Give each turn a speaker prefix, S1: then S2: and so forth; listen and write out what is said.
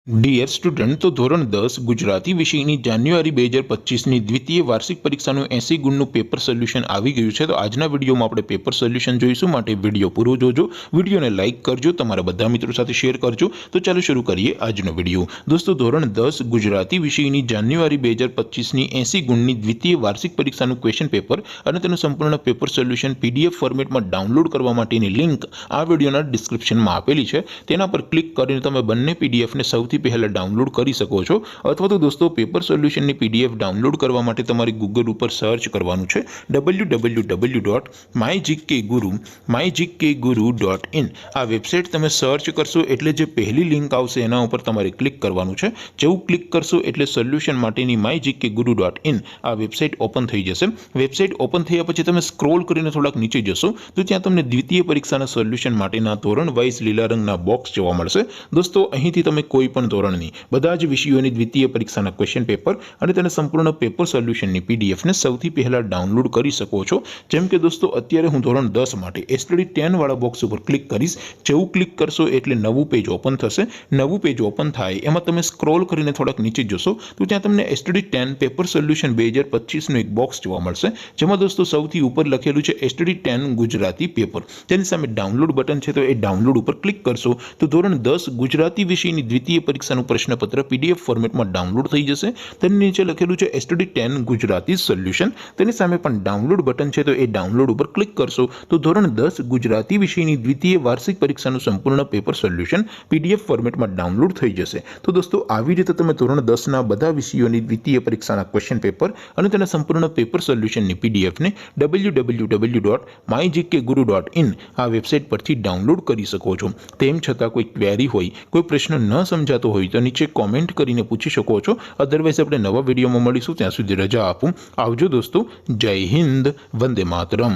S1: Dear student, તો ધોરણ 10 ગુજરાતી વિષયની જાન્યુઆરી 2025ની દ્વિતીય વાર્ષિક પરીક્ષાનું 80 ગુણનું પેપર સોલ્યુશન આવી ગયું છે। તો આજના વિડીયોમાં આપણે પેપર સોલ્યુશન જોઈશું, માટે વિડીયો પૂરો જોજો, વિડીયોને લાઇક કરજો, તમારા બધા મિત્રો સાથે શેર કરજો। તો ચાલો શરૂ કરીએ આજનો વિડીયો। દોસ્તો, ધોરણ 10 ગુજરાતી વિષયની જાન્યુઆરી 2025ની 80 ગુણની દ્વિતીય વાર્ષિક પરીક્ષાનું ક્વેશ્ચન પેપર અને તેનું સંપૂર્ણ પેપર સોલ્યુશન PDF ફોર્મેટમાં ડાઉનલોડ કરવા માટેની લિંક આ વિડીયોના ડિસ્ક્રિપ્શનમાં આપેલી છે। તેના પર ક્લિક કરીને તમે બંને PDFને સૌથી પહેલા ડાઉનલોડ કરી શકો છો। અથવા તો દોસ્તો, પેપર સોલ્યુશનની PDF ડાઉનલોડ કરવા માટે તમારે ગૂગલ ઉપર સર્ચ કરવાનું છે www.mygkguru.in। આ વેબસાઇટ તમે સર્ચ કરશો એટલે જે પહેલી લિંક આવશે એના ઉપર તમારે ક્લિક કરવાનું છે। જેવું ક્લિક કરશો એટલે સોલ્યુશન માટેની mygkguru.in આ વેબસાઇટ ઓપન થઈ જશે। વેબસાઇટ ઓપન થયા પછી તમે સ્ક્રોલ કરીને થોડાક નીચે જશો તો ત્યાં તમને દ્વિતીય પરીક્ષાના સોલ્યુશન માટેના ધોરણ વાઇઝ લીલા રંગના બોક્સ જોવા મળશે। દોસ્તો, અહીંથી તમે કોઈ પણ ધોરણની બધા જ વિષયોની દ્વિતીય પરીક્ષાના ક્વેશ્ચન પેપર અને તેના સંપૂર્ણ પેપર સોલ્યુશનની PDFને સૌથી પહેલા ડાઉનલોડ કરી શકો છો। જેમ કે દોસ્તો, અત્યારે હું ધોરણ 10 માટે STD 10 વાળા બોક્સ ઉપર ક્લિક કરીશ। જેવું ક્લિક કરશો એટલે નવું પેજ ઓપન થશે। નવું પેજ ઓપન થાય એમાં તમે સ્ક્રોલ કરીને થોડાક નીચે જશો તો ત્યાં તમને STD 10 પેપર સોલ્યુશન 2025નું એક બોક્સ જોવા મળશે, જેમાં દોસ્તો સૌથી ઉપર લખેલું છે STD 10 ગુજરાતી પેપર। તેની સામે ડાઉનલોડ બટન છે, તો એ ડાઉનલોડ ઉપર ક્લિક કરશો તો ધોરણ 10 ગુજરાતી વિષયની દ્વિતીય પરીક્ષાનું પ્રશ્નપત્ર PDF ફોર્મેટમાં ડાઉનલોડ થઈ જશે। તેની નીચે લખેલું છે STD 10 ગુજરાતી સોલ્યુશન। તેની સામે પણ ડાઉનલોડ બટન છે, તો એ ડાઉનલોડ ઉપર ક્લિક કરશો તો ધોરણ 10 ગુજરાતી વિષયની દ્વિતીય વાર્ષિક પરીક્ષાનું સંપૂર્ણ પેપર સોલ્યુશન PDF ફોર્મેટમાં ડાઉનલોડ થઈ જશે। તો દોસ્તો, આવી રીતે તમે ધોરણ 10ના બધા વિષયોની દ્વિતીય પરીક્ષાના ક્વેશ્ચન પેપર અને તેના સંપૂર્ણ પેપર સોલ્યુશનની PDFને www.mygkguru.in આ વેબસાઇટ પરથી ડાઉનલોડ કરી શકો છો। તેમ છતાં કોઈ ક્વેરી હોય, કોઈ પ્રશ્ન ન સમજાતો હોય તો નીચે કોમેન્ટ કરીને પૂછી શકો છો। અધરવાઇઝ આપણે નવા વિડીયોમાં મળીશું, ત્યાં સુધી રજા આપું। આવજો દોસ્તો, જય હિન્દ, વંદે માતરમ।